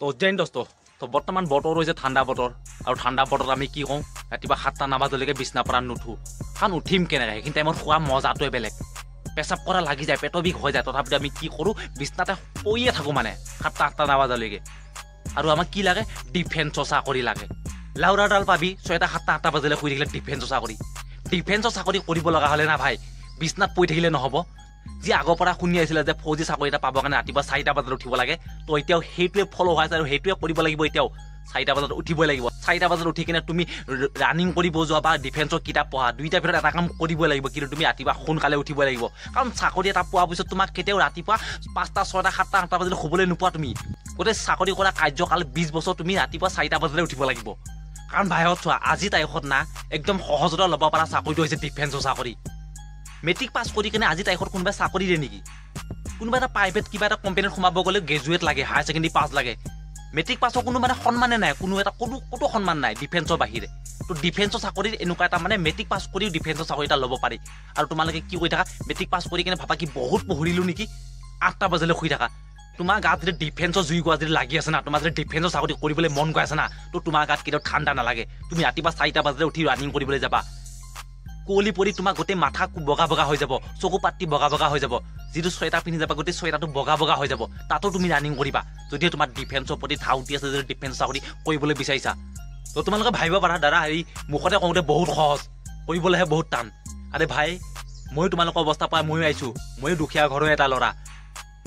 তো জেন দোস্ত তো বৰ্তমান বতৰ হৈছে ঠাণ্ডা বতৰ আৰু ঠাণ্ডা বতৰত আমি কি কওঁ ৰাতিপুৱা 7টা নাবাজলৈকে বিছনাৰ পৰা নুঠো কাৰণ উঠিম কেনেকৈ সেইখিনি টাইমত খোৱা মজাটোৱে বেলেগ পেচাব কৰা লাগি যায় পেটৰ বিষ হৈ যায় তথাপিতো আমি কি কৰোঁ বিছনাতে পৰিয়ে থাকোঁ মানে 7টা 8টা নাবাজলৈকে আৰু আমাক কি লাগে ডিফেন্সৰ চাকৰি লাগে লাউৰাডাল পাবি 6টা 7টা 8টা বাজিলে শুই থাকিলে ডিফেন্সৰ চাকৰি কৰিব লগা হ'লে না ভাই বিছনাত পৰি থাকিলে নহ'ব যি আগৰ পৰা শুনি আহিছিলে যে ফৌজি চাকৰি এটা পাবৰ কাৰণে ৰাতিপুৱা 4টা বজাত উঠিব লাগে তো এতিয়াও সেইটোৱে ফ'ল' হৈ আছে আৰু সেইটোৱে কৰিব লাগিব এতিয়াও 4টা বজাত উঠিবই লাগিব 4টা বজাত উঠি কিনে তুমি ৰানিং কৰিব যোৱা বা ডিফেন্সৰ কিতাপ পঢ়া দুইটাৰ ভিতৰত এটা কাম কৰিবই লাগিব কিন্তু তুমি ৰাতিপুৱা সোনকালে উঠিবই লাগিব কাৰণ চাকৰি এটা পোৱাৰ পিছত তোমাক কেতিয়াও ৰাতিপুৱা 5টা 6টা 7টা 8টা বজাত শুবলৈ নোপোৱা তুমি গোটেই চাকৰি কৰা কাৰ্যকাল 20 বছৰ তুমি ৰাতিপুৱা 4টা বজাতে উঠিব লাগিব কাৰণ ভাইহঁত চোৱা আজি তাৰিখত না একদম সহজতে ল'ব পৰা চাকৰিটো হৈছে ডিফেন্সৰ চাকৰি মেট্ৰিক পাছ কৰি কিনে আজি তাৰিখত কোনোবাই চাকৰি দিয়ে নেকি কোনোবা এটা প্ৰাইভেট কিবা এটা কোম্পানীত সোমাব গ'লে গ্ৰেজুৱেট লাগে হায়াৰ ছেকেণ্ডেৰী পাছ লাগে মেট্ৰিক পাছৰ কোনো মানে সন্মানে নাই কোনো সন্মান নাই ডিফেন্সৰ বাহিৰে তো ডিফেন্সৰ চাকৰিৰ এনেকুৱা এটা মানে মেট্ৰিক পাছ কৰিও ডিফেন্সৰ চাকৰি এটা ল'ব পাৰি আৰু তোমালোকে কি কৰি থাকা মেট্ৰিক পাছ কৰি কিনে ভাবা কি বহুত পঢ়িলোঁ নেকি 8টা বজালৈ শুই থাকা তোমাৰ গাত যদি ডিফেন্সৰ জুই গোৱা যদি লাগি আছে না তোমাৰ যদি ডিফেন্সৰ চাকৰি কৰিবলৈ মন গৈ আছে না তো তোমাৰ গাত কেতিয়াও ঠাণ্ডা নালাগে তুমি ৰাতিপুৱা 4টা বজালৈ উঠি ৰানিং কৰিবলৈ যাবা কুঁৱলী পৰি তোমাৰ গোটেই মাথা বগা বগা হৈ যাব চকু পাতি বগা বগা হৈ যাব যিটো চুৱেটাৰ পিন্ধি যাবা গোটেই চুৱেটাৰটো বগা বগা হৈ যাব তাতো তুমি ৰানিং কৰিবা যদিও তোমাৰ ডিফেন্সৰ প্ৰতি ধাউতি আছে যদি ডিফেন্স চাকৰি কৰিবলৈ বিচাৰিছা তো তোমালোকে ভাবিব পাৰা দাদা হেৰি মুখতে কওঁতে বহুত সহজ কৰিবলৈহে বহুত টান আৰে ভাই ময়ো তোমালোকৰ অৱস্থা পাই ময়ো আহিছোঁ ময়ো দুখীয়া ঘৰৰ এটা ল'ৰা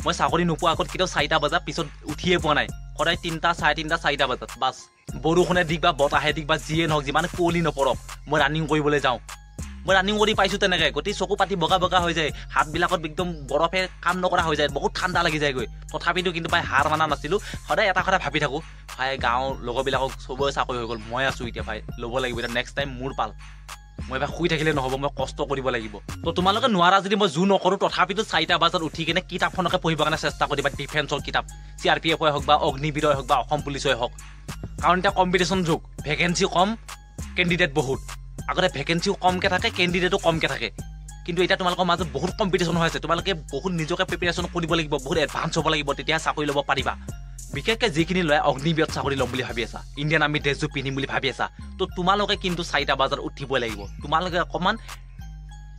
মই চাকৰি নোপোৱা আগত কেতিয়াও 4টা বজাৰ পিছত উঠিয়ে পোৱা নাই সদায় 3টা 3:30 4টা বজাত বাছ বৰষুণে দিক বা বতাহে দিক বা যিয়ে নহওক যিমান কুঁৱলী নপৰক মই ৰানিং কৰিবলৈ যাওঁ মই ৰানিং কৰি পাইছোঁ তেনেকৈ গোটেই চকু পাতি বগা বগা হৈ যায় হাতবিলাকত একদম বৰফে কাম নকৰা হৈ যায় বহুত ঠাণ্ডা লাগি যায়গৈ তথাপিতো কিন্তু ভাই হাৰ মানা নাছিলোঁ সদায় এটা কথা ভাবি থাকোঁ ভাই গাঁৱৰ লগৰবিলাকক চবৰে চাকৰি হৈ গ'ল মই আছোঁ এতিয়া ভাই ল'ব লাগিব এতিয়া নেক্সট টাইম মোৰ পাল মই এবাৰ শুই থাকিলে নহ'ব মই কষ্ট কৰিব লাগিব তো তোমালোকে নোৱাৰা যদি মই জোৰ নকৰোঁ তথাপিতো 4টা বজাত উঠি কিনে কিতাপখনকে পঢ়িবৰ কাৰণে চেষ্টা কৰিবা ডিফেন্সৰ কিতাপ CRPF হওক বা অগ্নিবীৰই হওক বা অসম পুলিচই হওক কাৰণ এতিয়া কম্পিটিশ্যন যুগ ভেকেঞ্চি কম কেণ্ডিডেট বহুত আগতে ভেকেঞ্চিও কমকৈ থাকে কেণ্ডিডেটো কমকৈ থাকে কিন্তু এতিয়া তোমালোকৰ মাজত বহুত কম্পিটিশ্যন হৈ আছে তোমালোকে বহুত নিজকে প্ৰিপেৰেশ্যন কৰিব লাগিব বহুত এডভান্স হ'ব লাগিব তেতিয়া চাকৰি ল'ব পাৰিবা বিশেষকৈ যিখিনি ল'ৰাই অগ্নিবীৰত চাকৰি ল'ম বুলি ভাবি আছা ইণ্ডিয়ান আৰ্মি ড্ৰেছযোৰ পিন্ধিম বুলি ভাবি আছা তো তোমালোকে কিন্তু 4টা বজাত উঠিবই লাগিব তোমালোকে অকণমান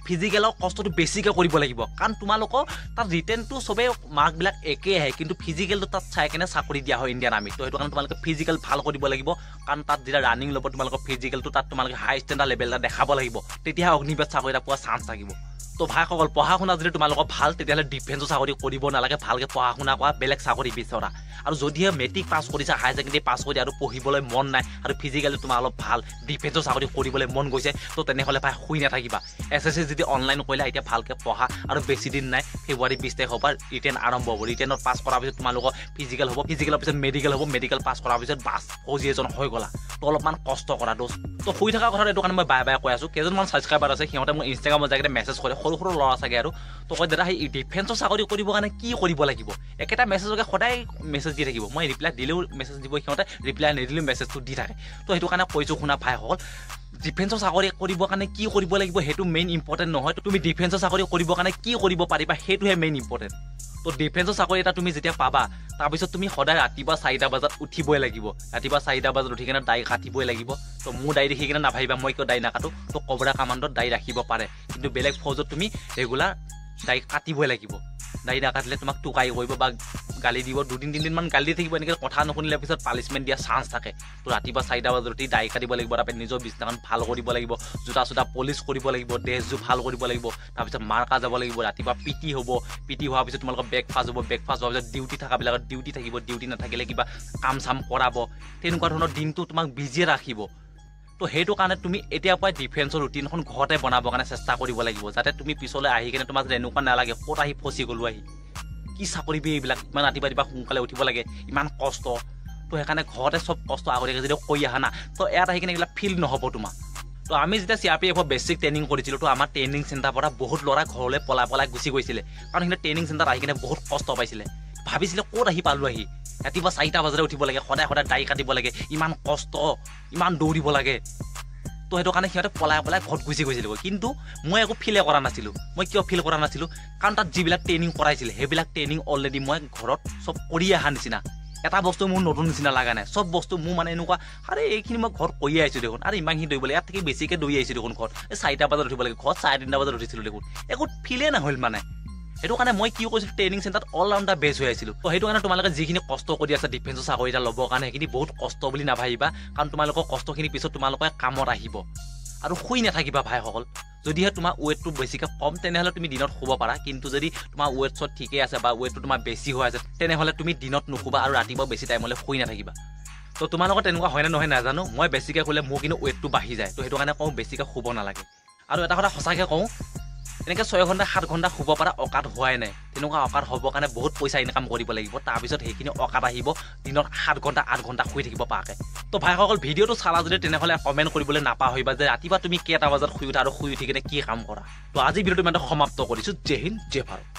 ফিজিকেলৰ কষ্টটো বেছিকৈ কৰিব লাগিব কাৰণ তোমালোকৰ তাত ৰিটেনটো চবেই মাৰ্কবিলাক একেই আহে কিন্তু ফিজিকেলটো তাত চাই কেনে চাকৰি দিয়া হয় ইণ্ডিয়ান আৰ্মিত তো সেইটো কাৰণে তোমালোকে ফিজিকেল ভাল কৰিব লাগিব কাৰণ তাত যেতিয়া ৰানিং ল'ব তোমালোকৰ ফিজিকেলটো তাত তোমালোকে হাই ষ্টেণ্ডাৰ্ড লেভেল এটা দেখাব লাগিব তেতিয়াহে অগ্নিবীৰত চাকৰি এটা পোৱা চান্স থাকিব তো ভাইসকল পঢ়া শুনা যদি তোমালোকৰ ভাল তেতিয়াহ'লে ডিফেন্সৰ চাকৰি কৰিব নালাগে ভালকৈ পঢ়া শুনা কৰা বেলেগ চাকৰি বিচৰা আৰু যদিহে মেট্ৰিক পাছ কৰিছা হায়াৰ ছেকেণ্ডেৰী পাছ কৰি আৰু পঢ়িবলৈ মন নাই আৰু ফিজিকেলি তোমাৰ অলপ ভাল ডিফেন্সৰ চাকৰি কৰিবলৈ মন গৈছে তো তেনেহ'লে ভাই শুই নাথাকিবা SSC যদি অনলাইন কৰিলা এতিয়া ভালকৈ পঢ়া আৰু বেছি দিন নাই ফেব্ৰুৱাৰী 20 তাৰিখৰ পৰা ৰিটেন আৰম্ভ হ'ব ৰিটেনত পাছ কৰাৰ পিছত তোমালোকৰ ফিজিকেল হ'ব ফিজিকেলৰ পিছত মেডিকেল হ'ব মেডিকেল পাছ কৰাৰ পিছত বাছ ফৌজি এজন হৈ গ'লা তো অলপমান কষ্ট কৰা দোষ তো শুই থকা কথাটো এইটো কাৰণে মই বাই কৈ আছোঁ কেইজনমান ছাবস্ক্ৰাইবাৰ আছে সিহঁতে মোক ইনষ্টাগ্ৰামত যাই কিনে মেছেজ কৰে সৰু সৰু ল'ৰা চাগে আৰু তো কয় দাদা সেই ডিফেন্সৰ চাকৰি কৰিবৰ কাৰণে কি কৰিব লাগিব একেটা মেছেজকে সদায় মেছেজ দি থাকিব মই ৰিপ্লাই দিলেও মেছেজ দিব সিহঁতে ৰিপ্লাই নিদিলেও মেছেজটো দি থাকে তো সেইটো কাৰণে কৈছোঁ শুনা ভাইসকল ডিফেন্সৰ চাকৰি কৰিবৰ কাৰণে কি কৰিব লাগিব সেইটো মেইন ইম্পৰ্টেণ্ট নহয় তুমি ডিফেন্সৰ চাকৰি কৰিবৰ কাৰণে কি কৰিব পাৰিবা সেইটোহে মেইন ইম্পৰ্টেণ্ট তো ডিফেন্সৰ চাকৰি এটা তুমি যেতিয়া পাবা তাৰপিছত তুমি সদায় ৰাতিপুৱা 4টা বজাত উঠিবই লাগিব ৰাতিপুৱা 4টা বজাত উঠি কিনে দাড়ি কাটিবই লাগিব তো মোৰ দাড়ি দেখি কিনে নাভাবিবা মই কিয় দাড়ি নাকাটো তো কবৰা কামাণ্ডত দাড়ি ৰাখিব পাৰে কিন্তু বেলেগ ফৌজত তুমি ৰেগুলাৰ দাড়ি কাটিবই লাগিব দাড়ি নাকাটিলে তোমাক টুকাই কৰিব বা গালি দিব 2-3 দিনমান গালি দি থাকিব এনেকৈ কথা নুশুনিলে পিছত পানিছমেণ্ট দিয়া চান্স থাকে তো ৰাতিপুৱা 4টা বজাত উঠি দাড়ি কাটিব লাগিব তাৰপিছত নিজৰ বিছনাখন ভাল কৰিব লাগিব জোতা চোতা পলিচ কৰিব লাগিব ড্ৰেছযোৰ ভাল কৰিব লাগিব তাৰপিছত মাৰ্কা যাব লাগিব ৰাতিপুৱা পিটি হ'ব পিটি হোৱাৰ পিছত তোমালোকৰ ব্ৰেকফাষ্ট হ'ব ব্ৰেকফাষ্ট হোৱাৰ পিছত ডিউটি থকাবিলাকত ডিউটি থাকিব ডিউটি নাথাকিলে কিবা কাম চাম কৰাব তেনেকুৱা ধৰণৰ দিনটো তোমাক বিজিয়ে ৰাখিব তো সেইটো কাৰণে তুমি এতিয়াৰ পৰাই ডিফেন্সৰ ৰুটিনখন ঘৰতে বনাবৰ কাৰণে চেষ্টা কৰিব লাগিব যাতে তুমি পিছলৈ আহি কিনে তোমাক এনেকুৱা নালাগে ক'ত আহি ফচি গ'লো আহি কি চাকৰি বি এইবিলাক ইমান ৰাতিপুৱা সোনকালে উঠিব লাগে ইমান কষ্ট তো সেইকাৰণে ঘৰতে চব কষ্ট আগতীয়াকৈ যদি কৰি আহা না তো ইয়াত আহি কিনে এইবিলাক ফিল নহ'ব তোমাৰ তো আমি যেতিয়া CRPF বেছিক ট্ৰেইনিং কৰিছিলোঁ তো আমাৰ ট্ৰেইনিং চেণ্টাৰৰ পৰা বহুত ল'ৰা ঘৰলৈ পলাই গুচি গৈছিলে কাৰণ সিহঁতে ট্ৰেইনিং চেণ্টাৰত আহি কিনে বহুত কষ্ট পাইছিলে ভাবিছিলে ক'ত আহি পালোঁ আহি ৰাতিপুৱা 4টা বজাতে উঠিব লাগে সদায় দাড়ি কাটিব লাগে ইমান কষ্ট ইমান দৌৰিব লাগে তো সেইটো কাৰণে সিহঁতে পলাই ঘৰত গুচি গৈছিলে কিন্তু মই একো ফিলে কৰা নাছিলোঁ মই কিয় ফিল কৰা নাছিলোঁ কাৰণ তাত যিবিলাক ট্ৰেইনিং কৰাইছিলে সেইবিলাক ট্ৰেইনিং অলৰেডি মই ঘৰত চব কৰি অহা নিচিনা এটা বস্তু মোৰ নতুন নিচিনা লগা নাই সব বস্তু মোৰ মানে এনেকুৱা আৰে এইখিনি মই ঘৰত কৈয়ে আহিছোঁ দেখোন আৰু ইমানখিনি দৌৰিবলৈ ইয়াত থাকি বেছিকৈ দৌৰি আহিছোঁ দেখোন ঘৰত এই 4টা বজাত উঠিব লাগে ঘৰত 3:30 বজাত উঠিছিলোঁ দেখোন একো ফিলে নহ'ল মানে সেইটো কাৰণে মই কি কৈছিলোঁ ট্ৰেইনিং চেণ্টাৰত অল ৰাউণ্ডাৰ বেষ্ট হৈ আছিলোঁ তো সেইটো কাৰণে তোমালোকে যিখিনি কষ্ট কৰি আছে ডিফেন্সৰ চাকৰি এটা ল'বৰ কাৰণে সেইখিনি বহুত কষ্ট বুলি নাভাবিবা কাৰণ তোমালোকৰ কষ্টখিনি পিছত তোমালোকৰ কামত আহিব আৰু শুই নাথাকিবা ভাইসকল যদিহে তোমাৰ ৱেটটো বেছিকৈ কম তেনেহ'লে তুমি দিনত শুব পাৰা কিন্তু যদি তোমাৰ ৱেটছত ঠিকেই আছে বা ৱেটটো তোমাৰ বেছি হৈ আছে তেনেহ'লে তুমি দিনত নুশুবা আৰু ৰাতিপুৱা বেছি টাইমলৈ শুই নাথাকিবা তো তোমালোকৰ তেনেকুৱা হয় নে নহয় নাজানো মই বেছিকৈ শুলে মোৰ কিন্তু ৱেটটো বাঢ়ি যায় তো সেইটো কাৰণে কওঁ বেছিকৈ শুব নালাগে আৰু এটা কথা সঁচাকৈ কওঁ এনেকৈ 6 ঘণ্টা 7 ঘণ্টা শুব পৰা অকাত হোৱাই নাই তেনেকুৱা অকাত হ'বৰ কাৰণে বহুত পইচা ইনকাম কৰিব লাগিব তাৰপিছত সেইখিনি অকাত আহিব দিনত 7 ঘণ্টা 8 ঘণ্টা শুই থাকিব পাৰাকৈ তো ভাইসকল ভিডিঅ'টো চালা যদি তেনেহ'লে কমেণ্ট কৰিবলৈ নাপাহৰিবা যে ৰাতিপুৱা তুমি কেইটা বজাত শুই উঠা আৰু শুই উঠি কিনে কি কাম কৰা তো আজি ভিডিঅ'টো ইমানতে সমাপ্ত কৰিছোঁ জয় হিন্দ জয় ভাৰত